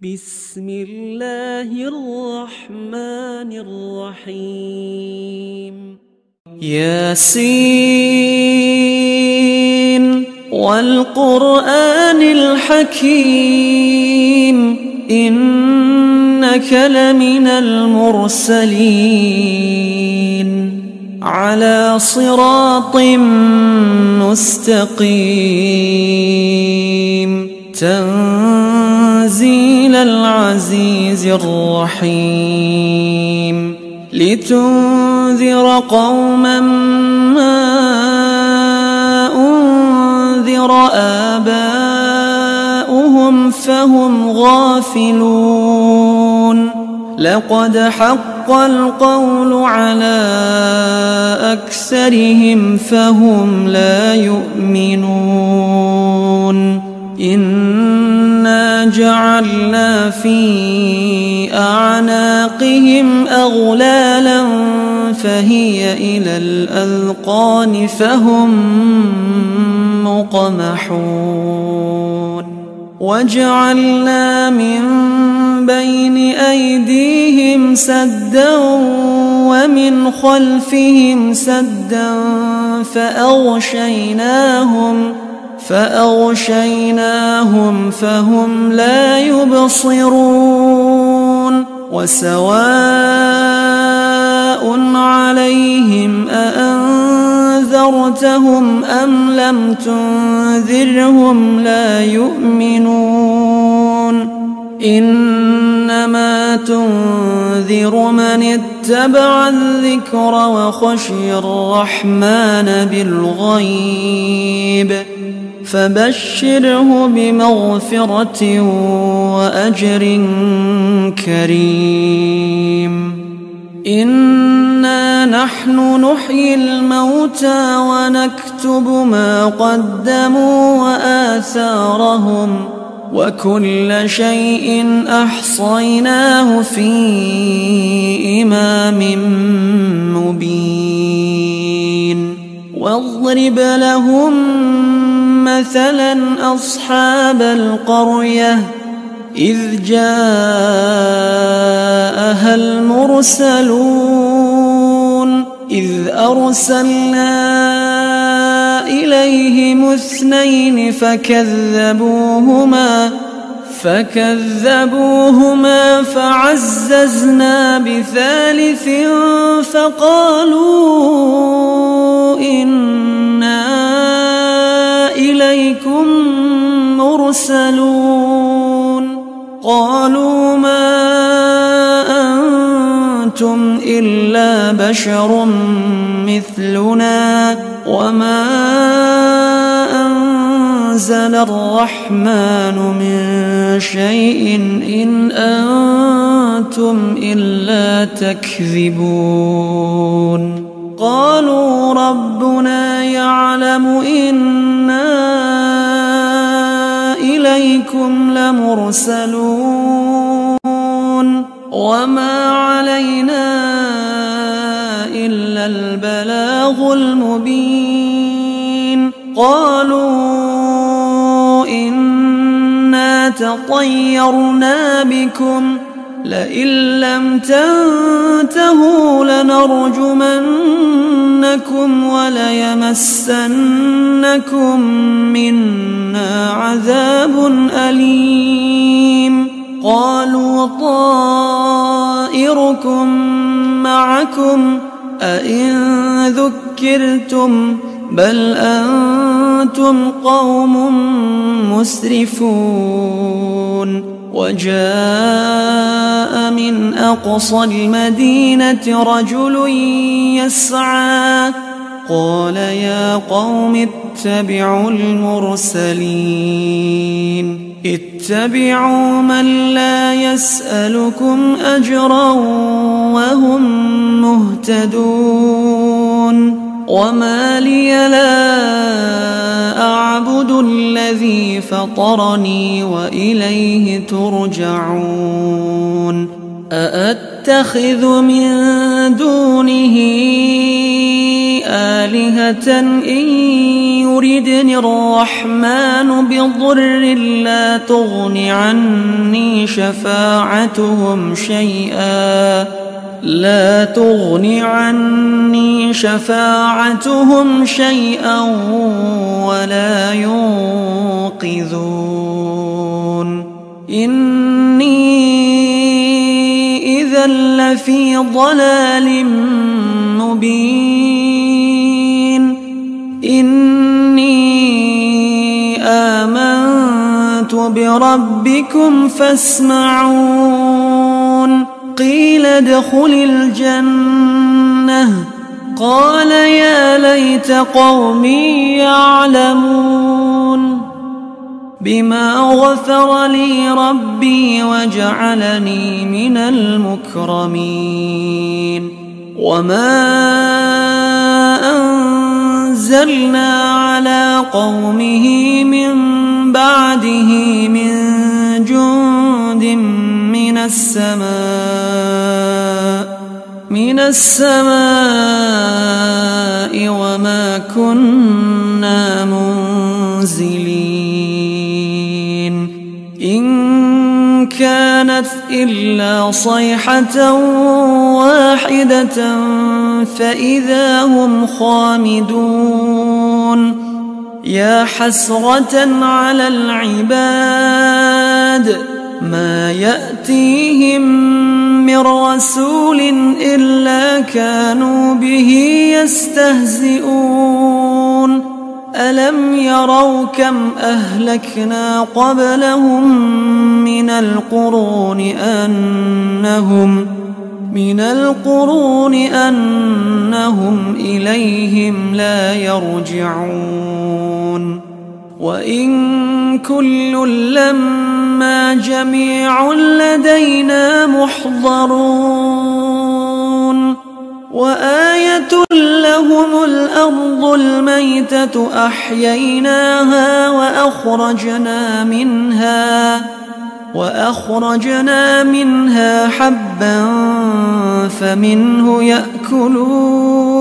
بسم الله الرحمن الرحيم ياسين والقرآن الحكيم إنك لمن المرسلين على صراط مستقيم تنزيل العزيز الرحيم لتنذر قوما ما أنذر آباؤهم فهم غافلون لقد حق القول على أكثرهم فهم لا يؤمنون إنا جعلنا في أعناقهم أغلالا فهي إلى الأذقان فهم مقمحون وجعلنا من بين أيديهم سدا ومن خلفهم سدا فأغشيناهم فهم لا يبصرون وسواء عليهم أأنذرتهم أم لم تنذرهم لا يؤمنون إنما تنذر من اتبع الذكر وخشي الرحمن بالغيب فبشره بمغفرة وأجر كريم إنا نحن نحيي الموتى ونكتب ما قدموا وآثارهم وكل شيء أحصيناه في إمام مبين واضرب لهم مثلا أصحاب القرية إذ جاءها المرسلون إذ أرسلنا إليهم اثنين فكذبوهما فعززنا بثالث فقالوا إنا إليكم مرسلون قالوا ما أنتم إلا بشر مثلنا وما أنزل الرحمن من شيء إن أنتم إلا تكذبون قالوا ربنا يعلم إنا إليكم لمرسلون وما علينا إلا البلاغ المبين قالوا إنا تطيرنا بكم لئن لم تنتهوا لنرجمنكم وليمسنكم منا عذاب أليم قالوا طائركم معكم أئن ذكرتم بل أنتم قوم مسرفون وجاء من أقصى المدينة رجل يسعى قال يا قوم اتبعوا المرسلين اتبعوا من لا يسألكم أجرا وهم مهتدون وما لي لا أعبد الذي فطرني وإليه ترجعون أأتخذ من دونه آلهة إن يردني الرحمن بضر لا تغن عني شفاعتهم شيئا ولا ينقذون إني إذا لفي ضلال مبين إني آمنت بربكم فاسمعون قيل ادخل الجنة قال يا ليت قومي يعلمون بما غفر لي ربي وجعلني من المكرمين وما أنزلنا على قومه من بعده من جند من السماء وما كنا منزلين إن كانت إلا صيحة واحدة فإذا هم خامدون يا حسرة على العباد ما يأتيهم من رسول إلا كانوا به يستهزئون ألم يروا كم أهلكنا قبلهم من القرون أنهم إليهم لا يرجعون وإن كل لما جميع لدينا محضرون وآية لهم الأرض الميتة أحييناها وأخرجنا منها حبا فمنه يأكلون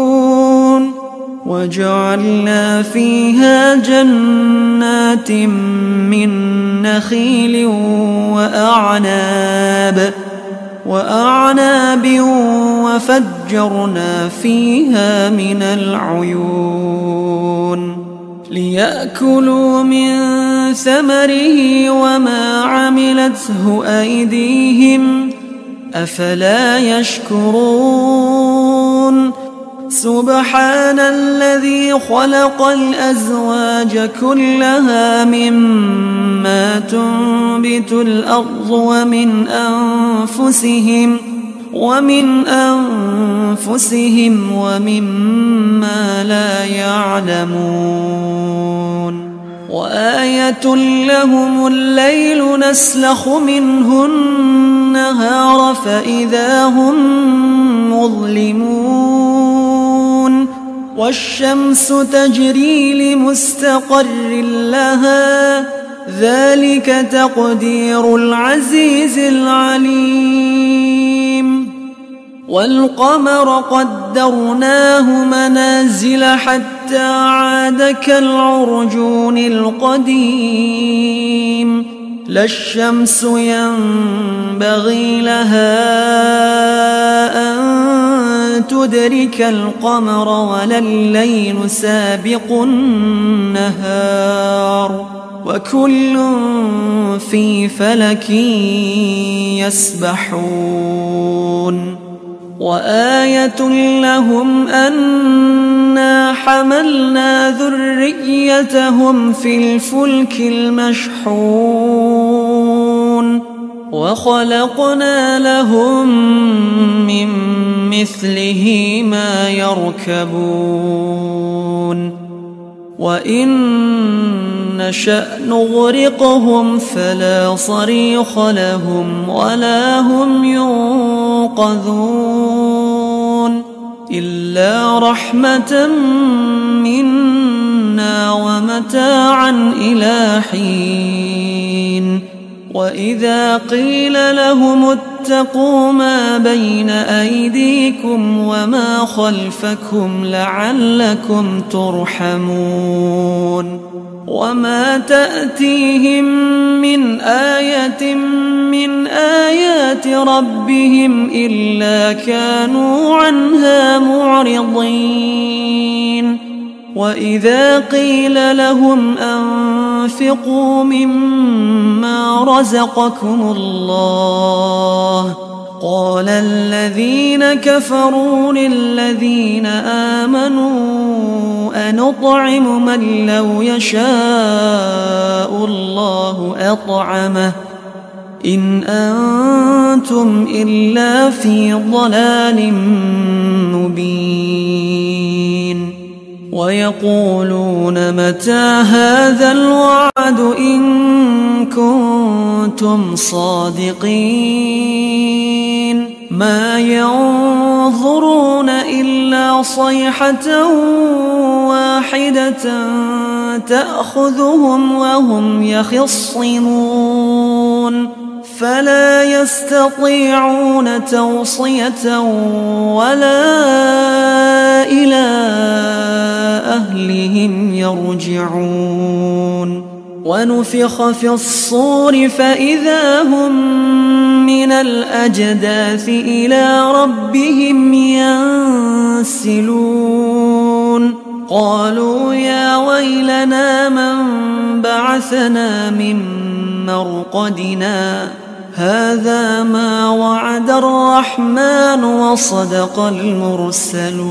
وجعلنا فيها جنات من نخيل وأعناب وفجرنا فيها من العيون ليأكلوا من ثمره وما عملته أيديهم أفلا يشكرون سبحان الذي خلق الأزواج كلها مما تنبت الأرض ومن أنفسهم ومما لا يعلمون وآية لهم الليل نسلخ منه النهار فإذا هم مظلمون والشمس تجري لمستقر لها ذلك تقدير العزيز العليم والقمر قدرناه منازل حتى عاد كالعرجون القديم لا الشمس ينبغي لها أن تدرك القمر ولا الليل سابق النهار وكل في فلك يسبحون وآية لهم أنا حملنا ذريتهم في الفلك المشحون وخلقنا لهم من مثله ما يركبون وإن نشأ نغرقهم فلا صريخ لهم ولا هم ينقذون إلا رحمة منا ومتاعا إلى حين وإذا قيل لهم اتقوا ما بين أيديكم وما خلفكم لعلكم ترحمون وما تأتيهم من آية من آيات ربهم إلا كانوا عنها معرضين وإذا قيل لهم أنفقوا مما رزقكم الله قال الذين كفروا للذين آمنوا أنطعم من لو يشاء الله أطعمه إن أنتم إلا في ضلال مبين ويقولون متى هذا الوعد إن كنتم صادقين ما ينظرون إلا صيحة واحدة تأخذهم وهم يخصمون فلا يستطيعون توصية ولا إلى أهلهم يرجعون ونفخ في الصور فإذا هم من الأجداث إلى ربهم ينسلون قالوا يا ويلنا من بعثنا من مرقدنا هذا ما وعد الرحمن وصدق المرسلون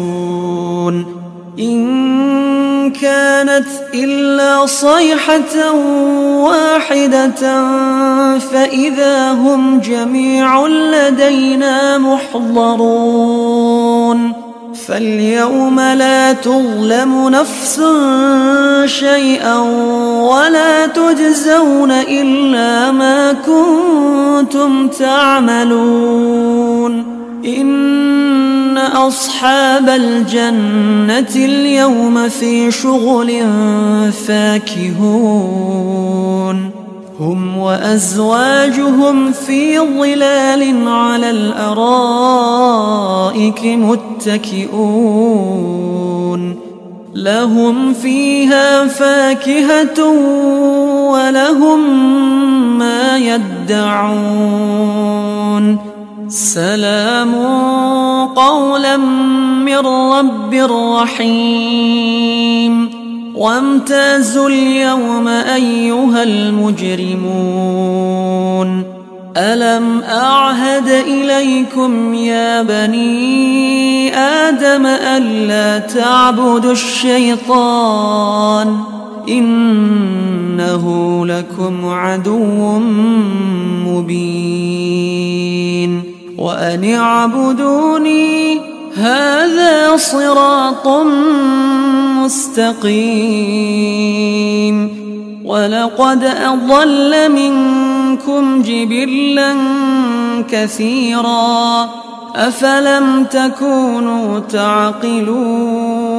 إن كانت إلا صيحة واحدة فإذا هم جميع لدينا محضرون فاليوم لا تظلم نفس شيئا ولا تجزون إلا ما كنتم تعملون إن أصحاب الجنة اليوم في شغل فاكهون هم وأزواجهم في ظلال على الأرائك متكئون لهم فيها فاكهة ولهم ما يدعون سلام قولا من رب رحيم وامتازوا اليوم أيها المجرمون ألم أعهد إليكم يا بني آدم ألا تعبدوا الشيطان إنه لكم عدو مبين وأن اعبدوني هذا صراط مستقيم ولقد أضل منكم جبلا كثيرا أفلم تكونوا تعقلون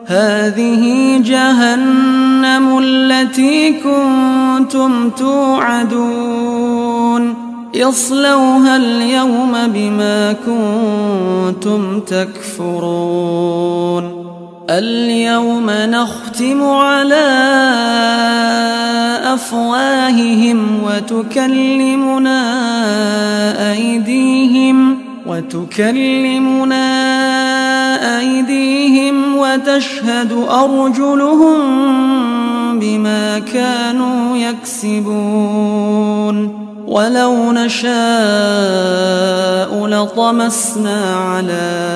هذه جهنم التي كنتم توعدون اصلوها اليوم بما كنتم تكفرون اليوم نختم على أفواههم وتكلمنا أيديهم وتشهد أرجلهم بما كانوا يكسبون ولو نشاء لطمسنا على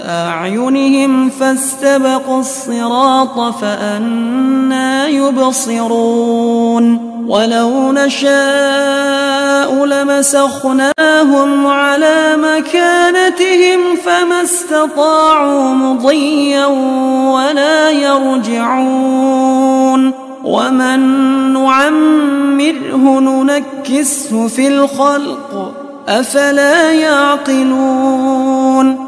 أعينهم فاستبقوا الصراط فأنى يبصرون ولو نشاء لمسخناهم على مكانتهم فما استطاعوا مضيا ولا يرجعون ومن نعمره ننكسه في الخلق أفلا يعقلون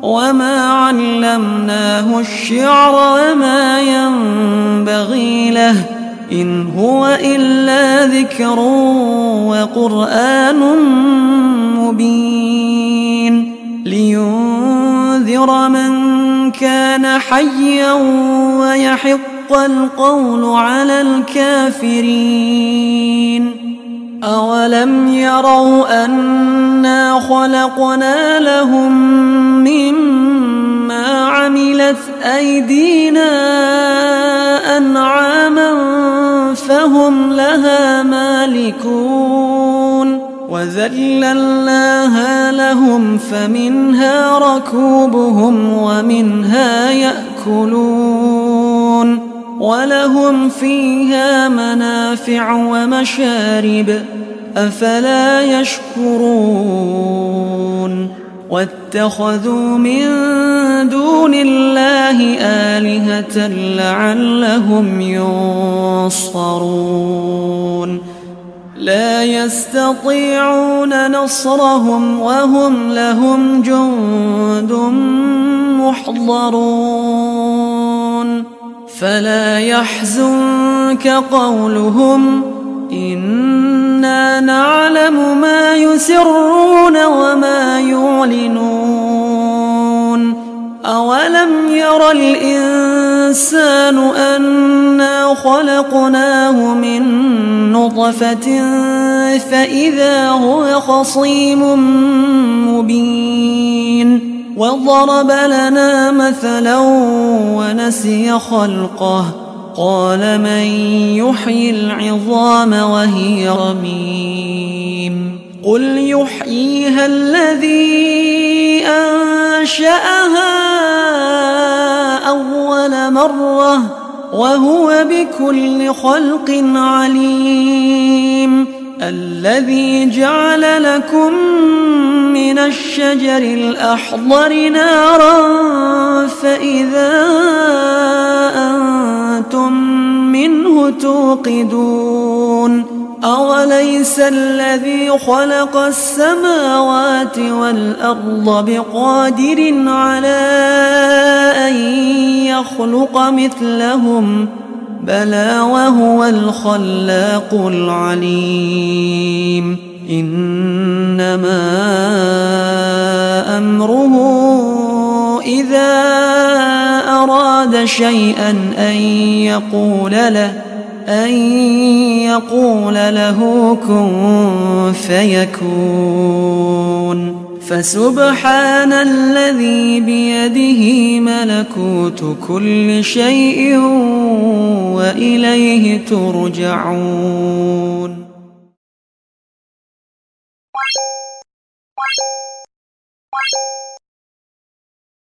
وما علمناه الشعر وما ينبغي له إن هو إلا ذكر وقرآن مبين لينذر من كان حيا ويحق القول على الكافرين أولم يروا أنا خلقنا لهم مما عملت أيدينا أنعاما فهم لها مالكون وذللناها لهم فمنها ركوبهم ومنها يأكلون ولهم فيها منافع ومشارب أفلا يشكرون واتخذوا من دون الله آلهة لعلهم ينصرون لا يستطيعون نصرهم وهم لهم جند محضرون فلا يحزنك قولهم إنا نعلم ما يسرون وما يعلنون أولم ير الإنسان أنا خلقناه من نطفة فإذا هو خصيم مبين وضرب لنا مثلا ونسي خلقه قال من يحيي العظام وهي رميم قل يحييها الذي أنشأها أول مرة وهو بكل خلق عليم الذي جعل لكم من الشجر الأخضر نارا فإذا أنتم منه توقدون أوليس الذي خلق السماوات والأرض بقادر على أن يخلق مثلهم بلى وهو الخلاق العليم إنما أمره إذا أراد شيئا أن يقول له كن فيكون فسبحان الذي بيده ملكوت كل شيء وإليه ترجعون